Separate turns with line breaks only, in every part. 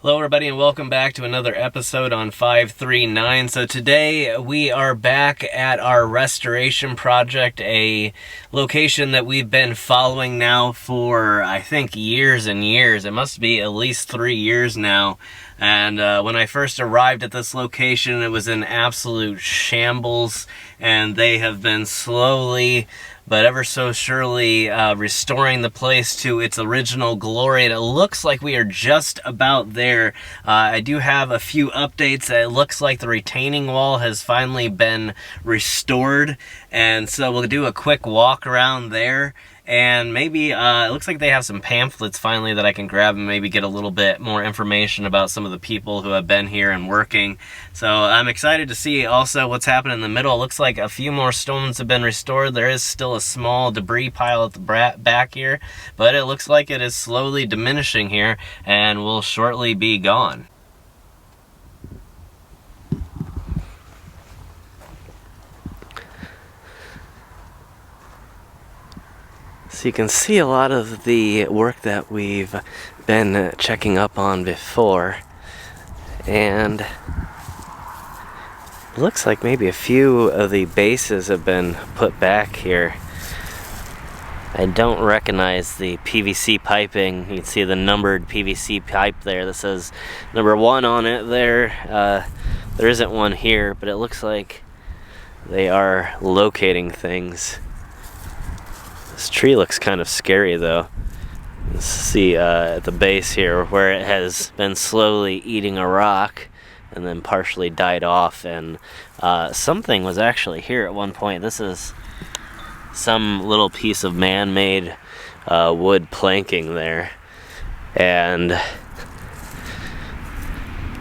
Hello everybody and welcome back to another episode on 539. So today we are back at our restoration project, a location that we've been following now for I think years and years. It must be at least 3 years now. And when I first arrived at this location, it was in absolute shambles, and they have been slowly but ever so surely restoring the place to its original glory, and it looks like we are just about there. I do have a few updates. It looks like the retaining wall has finally been restored, and so we'll do a quick walk around there. And maybe, it looks like they have some pamphlets finally that I can grab and maybe get a little bit more information about some of the people who have been here and working. So I'm excited to see also what's happening in the middle. It looks like a few more stones have been restored. There is still a small debris pile at the back here, but it looks like it is slowly diminishing here and will shortly be gone. So you can see a lot of the work that we've been checking up on before, and it looks like maybe a few of the bases have been put back here. I don't recognize the PVC piping. You can see the numbered PVC pipe there that says number 1 on it there. There isn't one here, but it looks like they are locating things. This tree looks kind of scary though. Let's see at the base here where it has been slowly eating a rock and then partially died off, and something was actually here at one point. This is some little piece of man-made wood planking there, and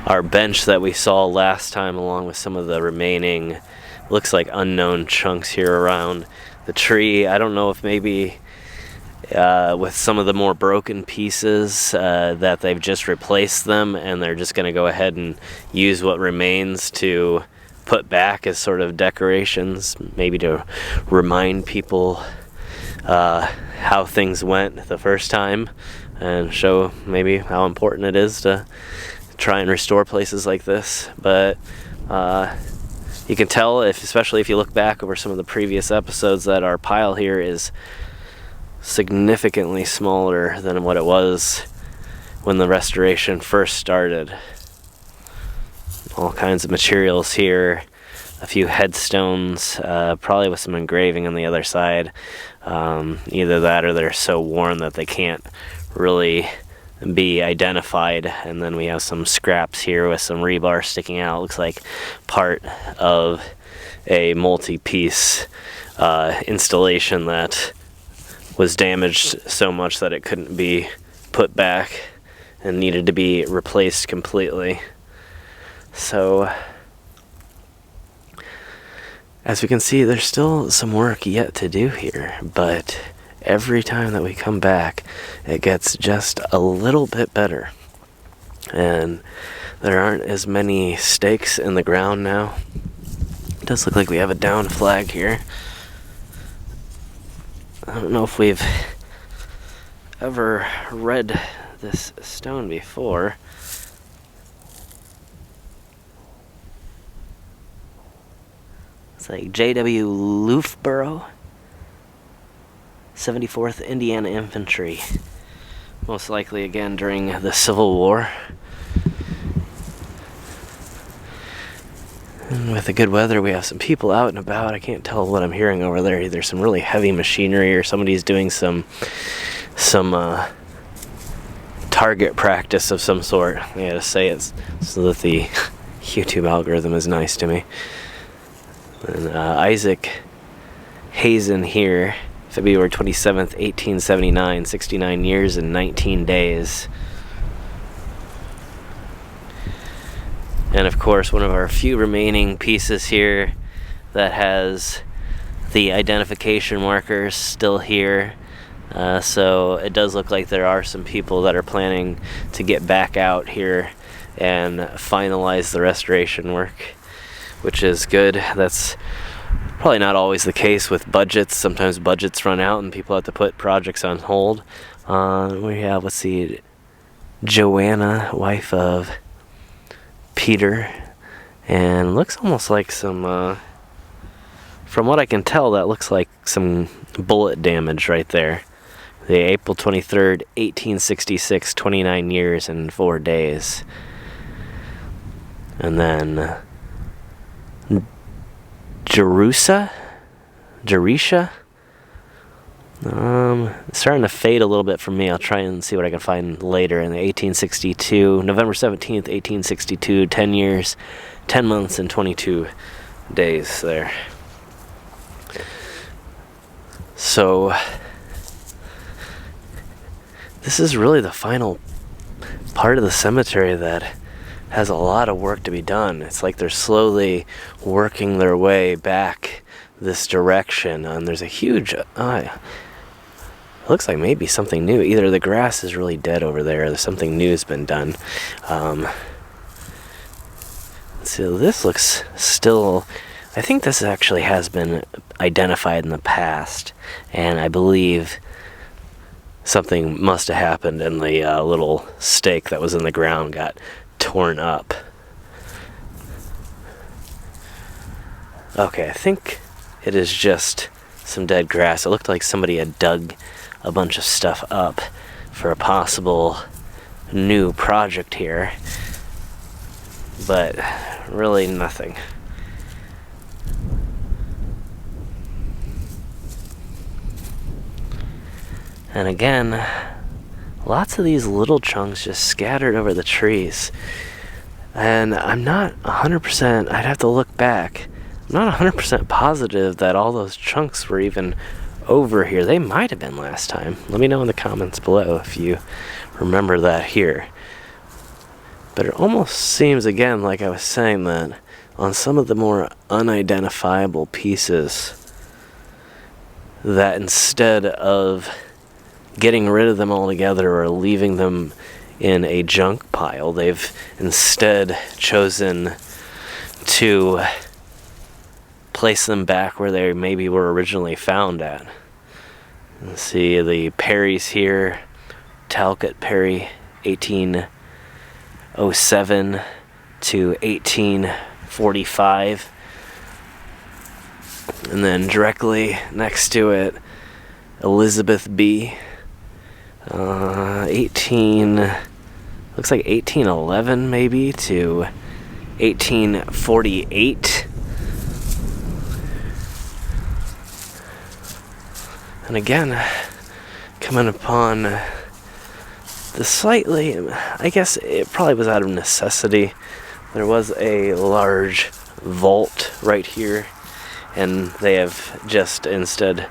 our bench that we saw last time, along with some of the remaining looks like unknown chunks here around the tree. I don't know if maybe with some of the more broken pieces that they've just replaced them and they're just going to go ahead and use what remains to put back as sort of decorations, maybe to remind people how things went the first time and show maybe how important it is to try and restore places like this. But you can tell, especially if you look back over some of the previous episodes, that our pile here is significantly smaller than what it was when the restoration first started. All kinds of materials here, a few headstones, probably with some engraving on the other side. Either that or they're so worn that they can't really be identified. And then we have some scraps here with some rebar sticking out. Looks like part of a multi-piece installation that was damaged so much that it couldn't be put back and needed to be replaced completely. So as we can see, there's still some work yet to do here, but every time that we come back, it gets just a little bit better. And there aren't as many stakes in the ground now. It does look like we have a down flag here. I don't know if we've ever read this stone before. It's like J.W. Loughborough, 74th Indiana Infantry, most likely again during the Civil War. And with the good weather, we have some people out and about. I can't tell what I'm hearing over there. Either some really heavy machinery or somebody's doing some target practice of some sort. I gotta say it so that the YouTube algorithm is nice to me. And Isaac Hazen here, February 27th, 1879, 69 years and 19 days. And of course, one of our few remaining pieces here that has the identification markers still here. So it does look like there are some people that are planning to get back out here and finalize the restoration work, which is good. That's probably not always the case with budgets. Sometimes budgets run out and people have to put projects on hold. We have, let's see, Joanna, wife of Peter, and looks almost like some, from what I can tell, that looks like some bullet damage right there. The April 23rd, 1866, 29 years and 4 days. And then Jerusha? It's starting to fade a little bit for me. I'll try and see what I can find later. In the 1862, November 17th, 1862, 10 years, 10 months, and 22 days there. So, this is really the final part of the cemetery that has a lot of work to be done. It's like they're slowly working their way back this direction, and there's a huge looks like maybe something new. Either the grass is really dead over there, or something new has been done. So this looks still, I think this actually has been identified in the past, and I believe something must have happened, and the little stake that was in the ground got torn up. Okay, I think it is just some dead grass. It looked like somebody had dug a bunch of stuff up for a possible new project here, but really nothing. And again, lots of these little chunks just scattered over the trees. And I'm not 100%, I'd have to look back. I'm not 100% positive that all those chunks were even over here. They might have been last time. Let me know in the comments below if you remember that here. But it almost seems, again, like I was saying, that on some of the more unidentifiable pieces, that instead of getting rid of them altogether or leaving them in a junk pile, they've instead chosen to place them back where they maybe were originally found at. Let's see the Perrys here. Talcott Perry, 1807 to 1845. And then directly next to it, Elizabeth B. Looks like 1811 maybe to 1848. And again, coming upon the slightly, I guess it probably was out of necessity. There was a large vault right here, and they have just instead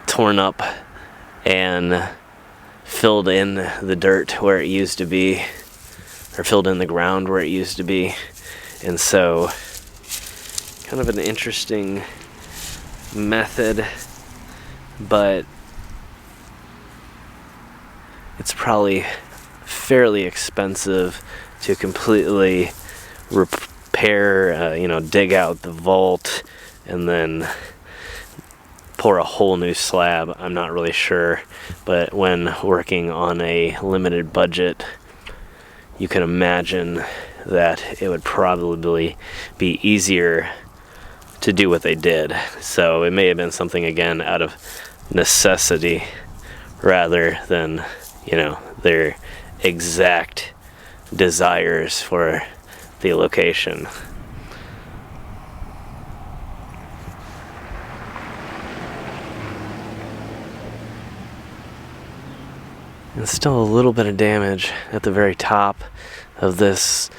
torn up and filled in the dirt where it used to be, or filled in the ground where it used to be. And so, kind of an interesting method, but it's probably fairly expensive to completely repair, dig out the vault and then pour a whole new slab. I'm not really sure, but when working on a limited budget, you can imagine that it would probably be easier to do what they did. So it may have been something, again, out of necessity rather than, their exact desires for the location. And still a little bit of damage at the very top of this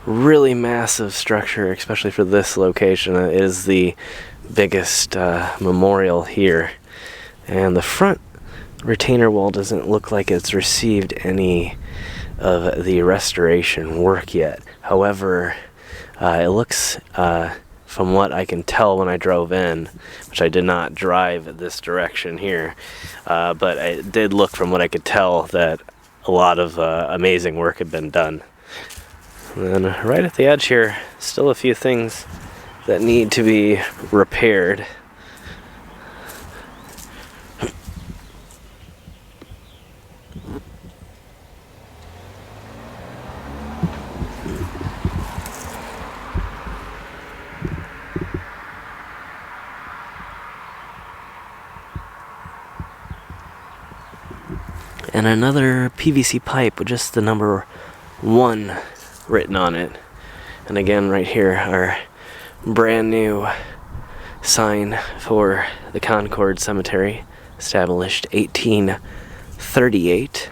really massive structure, especially for this location. It is the biggest memorial here. And the front retainer wall doesn't look like it's received any of the restoration work yet. However, it looks, from what I can tell when I drove in, which I did not drive this direction here, but it did look, from what I could tell, that a lot of amazing work had been done. And then right at the edge here, still a few things that need to be repaired. And another PVC pipe with just the number 1 written on it. And again, right here, our brand new sign for the Concord Cemetery, established 1838.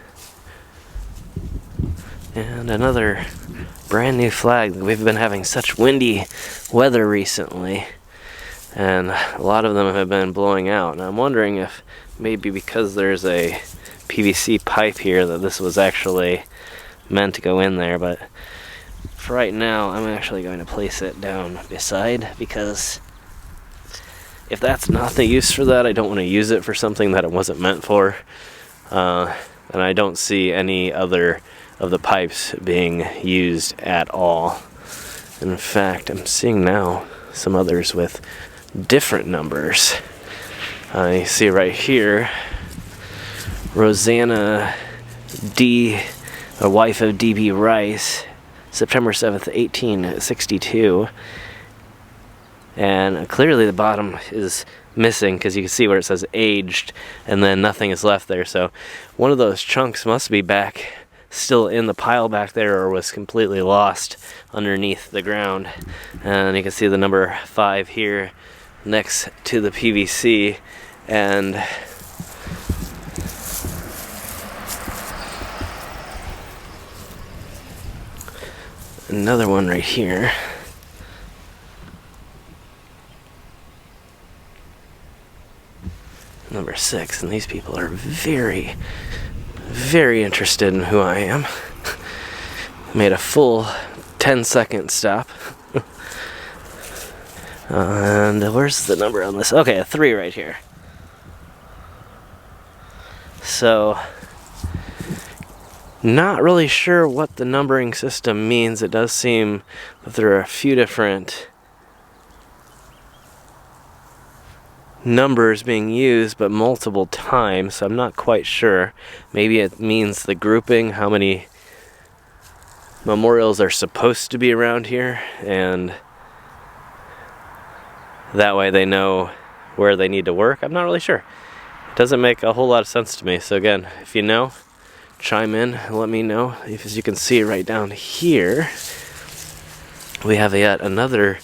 And another brand new flag. We've been having such windy weather recently, and a lot of them have been blowing out. And I'm wondering if maybe because there's a PVC pipe here that this was actually meant to go in there, but for right now I'm actually going to place it down beside, because if that's not the use for that, I don't want to use it for something that it wasn't meant for. And I don't see any other of the pipes being used at all. In fact, I'm seeing now some others with different numbers. I see right here, Rosanna D., a wife of D.B. Rice, September 7th, 1862. And clearly the bottom is missing, because you can see where it says aged, and then nothing is left there. So one of those chunks must be back, still in the pile back there, or was completely lost underneath the ground. And you can see the number 5 here next to the PVC, and another one right here. Number 6, and these people are very, very interested in who I am. Made a full 10-second stop. And where's the number on this? Okay, a 3 right here. So, not really sure what the numbering system means. It does seem that there are a few different numbers being used, but multiple times, so I'm not quite sure. Maybe it means the grouping, how many memorials are supposed to be around here, and that way they know where they need to work. I'm not really sure. It doesn't make a whole lot of sense to me. So again, if you know, chime in and let me know. As you can see right down here, we have yet another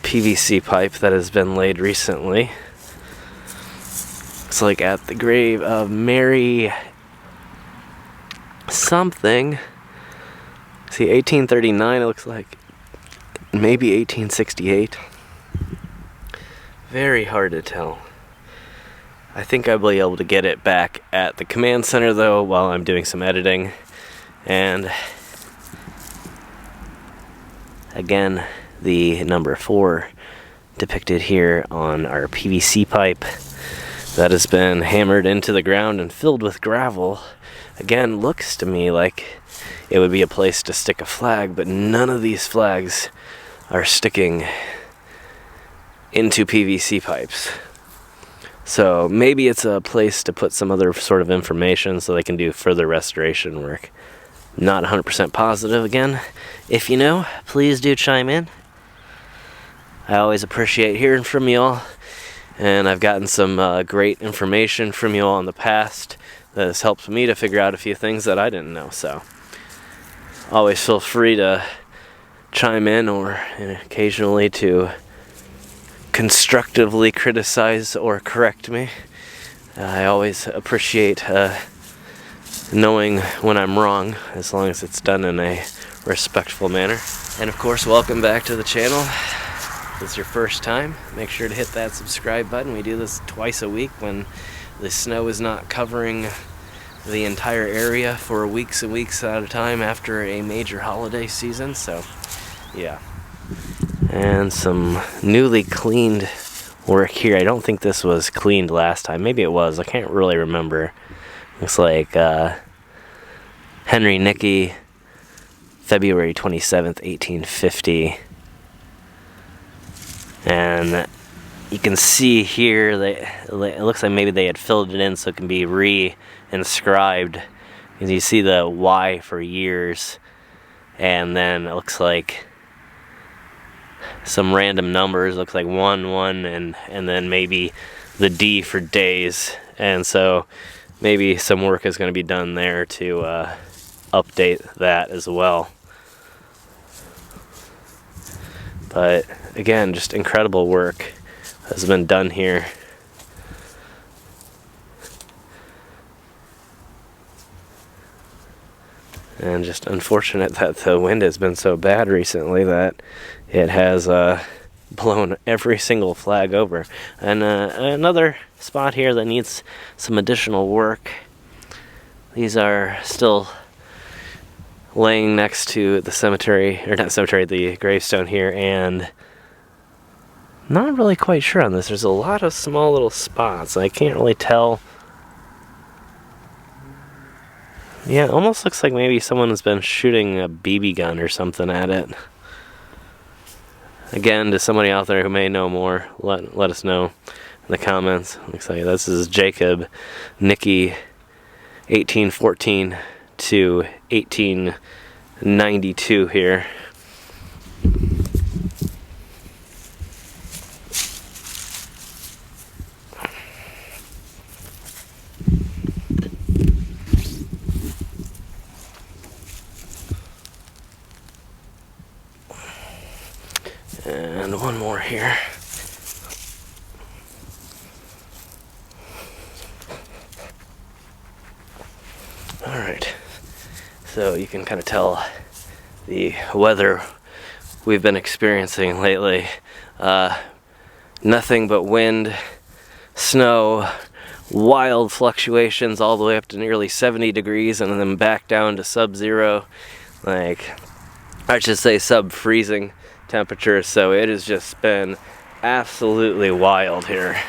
PVC pipe that has been laid recently. It's like at the grave of Mary something. See, 1839, it looks like. Maybe 1868. Very hard to tell. I think I'll be able to get it back at the command center though while I'm doing some editing. And again, the number 4 depicted here on our PVC pipe that has been hammered into the ground and filled with gravel. Again, looks to me like it would be a place to stick a flag, but none of these flags are sticking into PVC pipes. So maybe it's a place to put some other sort of information so they can do further restoration work. Not 100% positive. Again, if you know, please do chime in. I always appreciate hearing from y'all, and I've gotten some great information from y'all in the past that has helped me to figure out a few things that I didn't know. So always feel free to chime in, or occasionally to constructively criticize or correct me. I always appreciate knowing when I'm wrong, as long as it's done in a respectful manner. And of course, welcome back to the channel. If it's your first time, make sure to hit that subscribe button. We do this twice a week when the snow is not covering the entire area for weeks and weeks at a time after a major holiday season. So yeah, and some newly cleaned work here. I don't think this was cleaned last time. Maybe it was. I can't really remember. Looks like Henry Nicky, February 27th, 1850. And you can see here that it looks like maybe they had filled it in so it can be re-inscribed. And you see the Y for years, and then it looks like some random numbers. Looks like 1, 1, and then maybe the D for days. And so maybe some work is going to be done there to update that as well. But again, just incredible work has been done here. And just unfortunate that the wind has been so bad recently that it has blown every single flag over. And another spot here that needs some additional work. These are still laying next to the cemetery, or not cemetery, the gravestone here, and not really quite sure on this. There's a lot of small little spots. I can't really tell. Yeah, it almost looks like maybe someone has been shooting a BB gun or something at it. Again, to somebody out there who may know more, let us know in the comments. Looks like this is Jacob Nicky, 1814 to 1892 here. And one more here. Alright, so you can kind of tell the weather we've been experiencing lately. Nothing but wind, snow, wild fluctuations all the way up to nearly 70 degrees and then back down to sub-zero. Like, I should say sub-freezing temperatures, so it has just been absolutely wild here.